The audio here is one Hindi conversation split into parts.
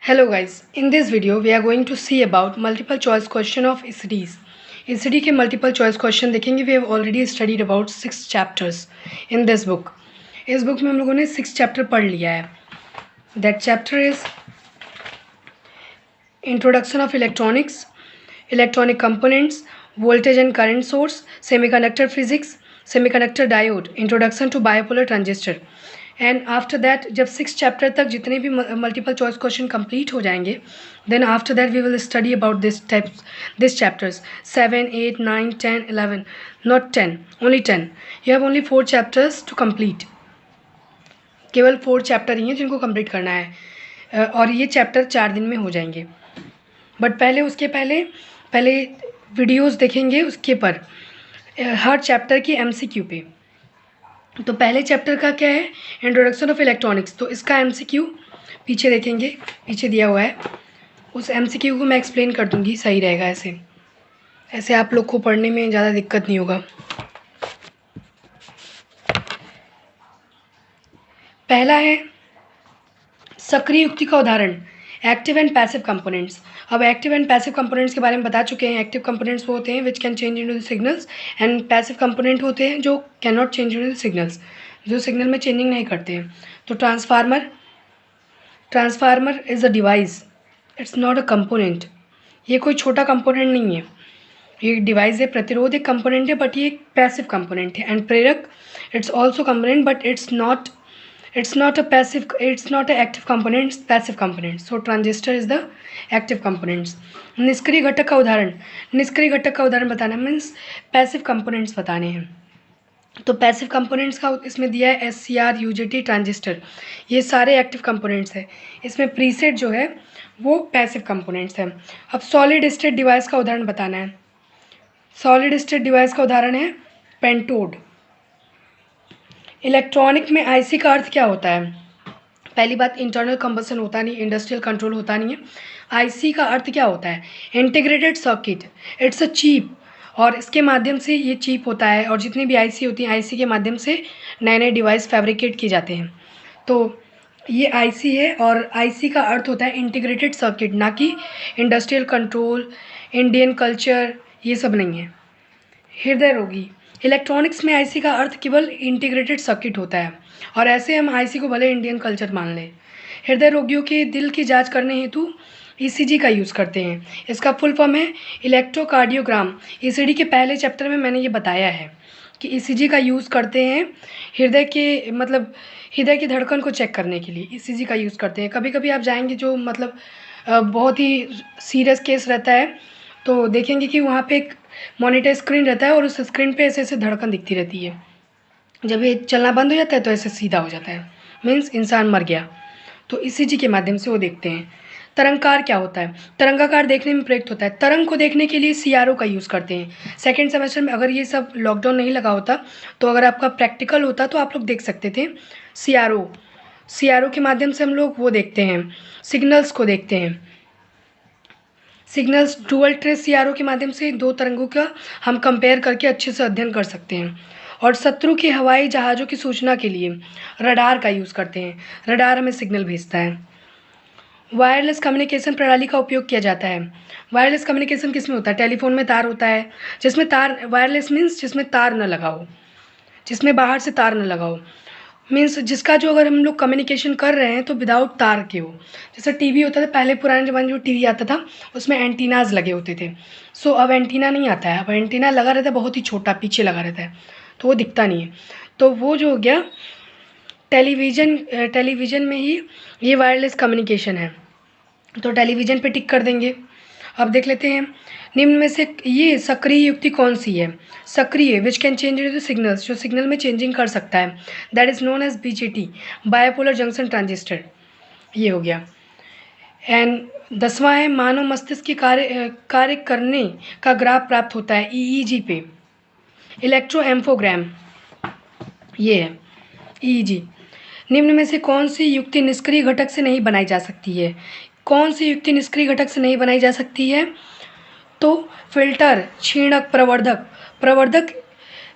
Hello guys, in this video we are going to see about multiple choice question of ECDs. ECD के multiple choice question देखेंगे. We have already studied about 6 chapters in this book. इस book में हम लोगों ने 6 chapter पढ़ लिया है. That chapter is Introduction of Electronics, Electronic Components, Voltage and Current Source, Semiconductor Physics, Semiconductor Diode, Introduction to Bipolar Transistor. And after that जब 6 चैप्टर तक जितने भी मल्टीपल चॉइस क्वेश्चन कंप्लीट हो जाएंगे, then after that we will study about this chapters 7, 8, 9, 10, 11, not 10, only 10. You have only 4 chapters to complete. केवल 4 चैप्टर ही हैं जिनको कंप्लीट करना है और ये चैप्टर 4 दिन में हो जाएंगे. बट उसके पहले वीडियोज़ देखेंगे उसके पर हर चैप्टर की MCQ पे. तो पहले चैप्टर का क्या है, इंट्रोडक्शन ऑफ इलेक्ट्रॉनिक्स. तो इसका MCQ पीछे देखेंगे, पीछे दिया हुआ है. उस MCQ को मैं एक्सप्लेन कर दूंगी, सही रहेगा. ऐसे आप लोग को पढ़ने में ज़्यादा दिक्कत नहीं होगा. पहला है सक्रिय युक्ति का उदाहरण, एक्टिव एंड पैसिव कंपोनेंट्स. अब एक्टिव एंड पैसिव कंपोनेंट्स के बारे में बता चुके हैं. एक्टिव कंपोनेंट्स वो होते हैं विच can change into the signals, and passive component होते हैं जो can not change into the signals, जो सिग्नल में चेंजिंग नहीं करते हैं. तो transformer is a device, it's not a component. ये कोई छोटा कंपोनेंट नहीं है, ये डिवाइस है. प्रतिरोध एक कंपोनेंट है बट ये एक पैसिव कंपोनेंट है. एंड प्रेरक it's also component but it's not a active component, it's passive component. So transistor is the active components. निष्क्रिय घटक का उदाहरण बताना मीन्स पैसिव कंपोनेंट्स बताने हैं. तो पैसिव कंपोनेंट्स का इसमें दिया है SCR, UJT, ट्रांजिस्टर. ये सारे एक्टिव कंपोनेंट्स है. इसमें प्रीसेट जो है वो पैसिव कंपोनेंट्स है. अब सॉलिड स्टेट डिवाइस का उदाहरण बताना है. सॉलिड स्टेट डिवाइस का उदाहरण है पेंटोड. इलेक्ट्रॉनिक में IC का अर्थ क्या होता है? पहली बात, इंटरनल कंबसन होता नहीं, इंडस्ट्रियल कंट्रोल होता नहीं है. IC का अर्थ क्या होता है? Integrated circuit. It's a chip, और इसके माध्यम से ये चिप होता है और जितनी भी IC होती हैं IC के माध्यम से नए नए डिवाइस फैब्रिकेट किए जाते हैं. तो ये IC है और IC का अर्थ होता है इंटीग्रेटेड सर्किट, ना कि इंडस्ट्रियल कंट्रोल, इंडियन कल्चर, ये सब नहीं है. हृदय रोगी, इलेक्ट्रॉनिक्स में IC का अर्थ केवल इंटीग्रेटेड सर्किट होता है और ऐसे हम IC को भले इंडियन कल्चर मान लें. हृदय रोगियों के दिल की जांच करने हेतु ECG का यूज़ करते हैं. इसका फुल फॉर्म है इलेक्ट्रोकार्डियोग्राम. ECD के पहले चैप्टर में मैंने ये बताया है कि ECG का यूज़ करते हैं हृदय की धड़कन को चेक करने के लिए ECG का यूज़ करते हैं. कभी कभी आप जाएंगे जो बहुत ही सीरियस केस रहता है तो देखेंगे कि वहाँ पे एक मॉनिटर स्क्रीन रहता है और उस स्क्रीन पे ऐसे ऐसे धड़कन दिखती रहती है. जब ये चलना बंद हो जाता है तो ऐसे सीधा हो जाता है, मीन्स इंसान मर गया. तो ECG के माध्यम से वो देखते हैं. तरंगकार क्या होता है? तरंगाकार देखने में प्रयुक्त होता है. तरंग को देखने के लिए CRO का यूज़ करते हैं. सेकेंड सेमेस्टर में अगर ये सब लॉकडाउन नहीं लगा होता तो अगर आपका प्रैक्टिकल होता तो आप लोग देख सकते थे. CRO के माध्यम से हम लोग वो देखते हैं, सिग्नल्स को देखते हैं. सिग्नल्स डुअल ट्रेस CRO के माध्यम से दो तरंगों का हम कंपेयर करके अच्छे से अध्ययन कर सकते हैं. और शत्रु के हवाई जहाज़ों की सूचना के लिए रडार का यूज़ करते हैं. रडार हमें सिग्नल भेजता है. वायरलेस कम्युनिकेशन प्रणाली का उपयोग किया जाता है. वायरलेस कम्युनिकेशन किस में होता है? टेलीफोन में तार होता है जिसमें तार, वायरलेस मीन्स जिसमें तार न लगा हो, जिसमें बाहर से तार न लगा हो, मीन्स जिसका जो अगर हम लोग कम्युनिकेशन कर रहे हैं तो विदाउट तार के हो. जैसे टीवी होता था पहले, पुराने ज़माने में जो टीवी आता था उसमें एंटीनाज लगे होते थे. सो अब एंटीना नहीं आता है. अब एंटीना लगा रहता है बहुत ही छोटा, पीछे लगा रहता है तो वो दिखता नहीं है. तो वो जो हो गया टेलीविज़न में ही ये वायरलेस कम्युनिकेशन है. तो टेलीविज़न पे टिक कर देंगे. अब देख लेते हैं निम्न में से ये सक्रिय युक्ति कौन सी है? सक्रिय which can change into signals, जो सिग्नल में चेंजिंग कर सकता है, that is known as BJT, bipolar junction transistor. ये हो गया. एंड 10वां है मानव मस्तिष्क की कार्य करने का ग्राफ प्राप्त होता है EEG पे. इलेक्ट्रोएम्फोग्राम ये है EEG. निम्न में से कौन सी युक्ति निष्क्रिय घटक से नहीं बनाई जा सकती है? कौन सी युक्ति निष्क्रिय घटक से नहीं बनाई जा सकती है? तो फिल्टर, क्षीणक, प्रवर्धक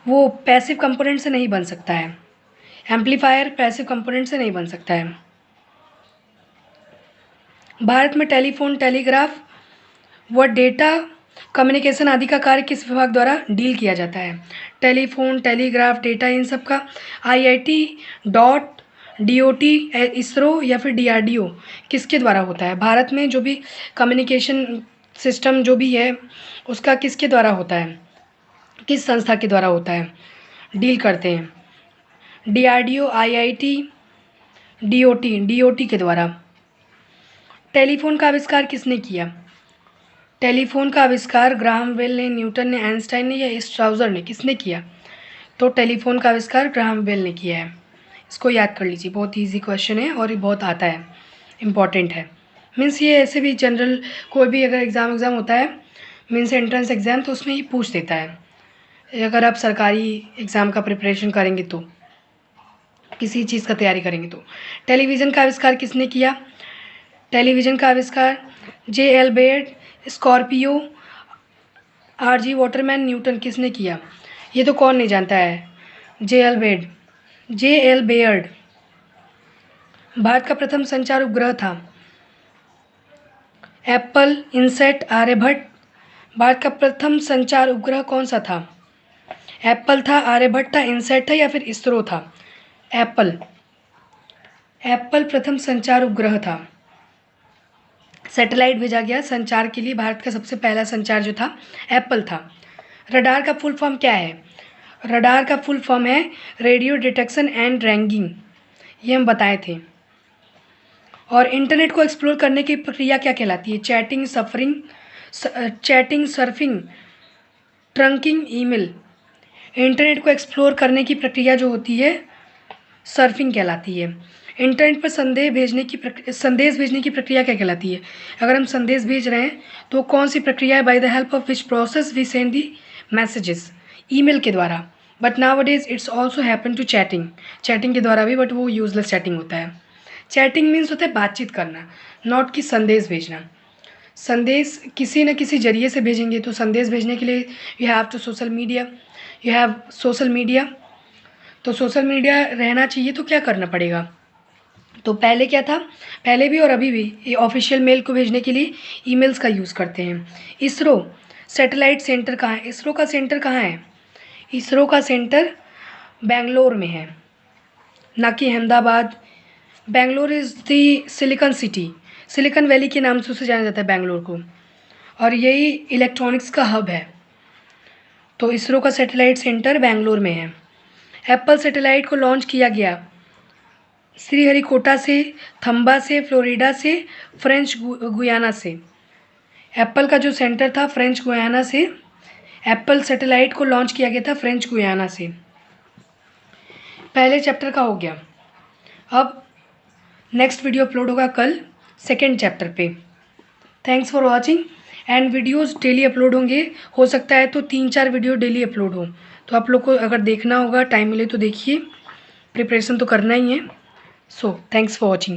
वो पैसिव कंपोनेंट से नहीं बन सकता है. एम्पलीफायर पैसिव कंपोनेंट से नहीं बन सकता है. भारत में टेलीफोन, टेलीग्राफ व डेटा कम्युनिकेशन आदि का कार्य किस विभाग द्वारा डील किया जाता है? टेलीफोन, टेलीग्राफ, डेटा, इन सब का IIT डॉट DOT, इसरो या फिर DRDO किसके द्वारा होता है? भारत में जो भी कम्युनिकेशन सिस्टम जो भी है उसका किसके द्वारा होता है, किस संस्था के द्वारा होता है, डील करते हैं? DRDO, IIT, DOT के द्वारा। टेलीफोन का आविष्कार किसने किया? टेलीफोन का आविष्कार ग्राहम बेल ने, न्यूटन ने, आइंस्टाइन ने या स्ट्राउजर ने, किसने किया? तो टेलीफोन का आविष्कार ग्राहम बेल ने किया है। इसको याद कर लीजिए, बहुत इजी क्वेश्चन है और ये बहुत आता है, इम्पॉर्टेंट है। मीन्स ये ऐसे भी जनरल कोई भी अगर एग्ज़ाम होता है, मीन्स एंट्रेंस एग्ज़ाम, तो उसमें ही पूछ देता है। अगर आप सरकारी एग्ज़ाम का प्रिपरेशन करेंगे तो, किसी चीज़ का तैयारी करेंगे तो। टेलीविज़न का आविष्कार किसने किया? टेलीविज़न का आविष्कार J.L. Baird, Scorpio, R.G. Waterman, Newton, किसने किया? ये तो कौन नहीं जानता है, J.L. बेयर्ड। भारत का प्रथम संचार उपग्रह था एप्पल, इनसेट, आर्यभट्ट। भारत का प्रथम संचार उपग्रह कौन सा था? एप्पल था, आर्यभट्ट था, इनसेट था या फिर इसरो था? एप्पल प्रथम संचार उपग्रह था। सैटेलाइट भेजा गया संचार के लिए, भारत का सबसे पहला संचार जो था एप्पल था। रडार का फुल फॉर्म क्या है? रडार का फुल फॉर्म है रेडियो डिटेक्शन एंड रैंगिंग, ये हम बताए थे। और इंटरनेट को एक्सप्लोर करने की प्रक्रिया क्या कहलाती है? Chatting, surfing, trunking, email. Internet को एक्सप्लोर करने की प्रक्रिया जो होती है सर्फिंग कहलाती है। इंटरनेट पर संदेश भेजने की प्रक्रिया क्या कहलाती है? अगर हम संदेश भेज रहे हैं तो कौन सी प्रक्रिया है? By the help of which process we send the messages, email के द्वारा। But now days it's also happen to chatting के द्वारा भी, बट वो यूजलेस चैटिंग होता है। चैटिंग मीन्स होता है बातचीत करना, नॉट कि संदेश भेजना। संदेश किसी न किसी जरिए से भेजेंगे, तो संदेश भेजने के लिए यू हैव सोशल मीडिया। तो सोशल मीडिया रहना चाहिए, तो क्या करना पड़ेगा? तो पहले क्या था, पहले भी और अभी भी ये ऑफिशियल मेल को भेजने के लिए ईमेल्स का यूज़ करते हैं। इसरो सैटेलाइट सेंटर कहाँ है? इसरो का सेंटर कहाँ है? इसरो का सेंटर बेंगलोर में है, ना कि Ahmedabad. Bangalore is the silicon city, silicon valley के नाम से उसे जाना जाता है बेंगलोर को, और यही इलेक्ट्रॉनिक्स का हब है। तो इसरो का सैटेलाइट सेंटर बेंगलोर में है। एप्पल सैटेलाइट को लॉन्च किया गया श्रीहरिकोटा से, थम्बा से, फ्लोरिडा से, फ्रेंच गुयाना से। एप्पल का जो सेंटर था फ्रेंच गुयाना से, एप्पल सैटेलाइट को लॉन्च किया गया था फ्रेंच गुयाना से। पहले चैप्टर का हो गया। अब नेक्स्ट वीडियो अपलोड होगा कल सेकेंड चैप्टर पे। Thanks for watching. And videos daily upload होंगे, हो सकता है तो 3-4 वीडियो डेली अपलोड हो, तो आप लोग को अगर देखना होगा, टाइम मिले तो देखिए, प्रिपरेशन तो करना ही है। So, thanks for watching.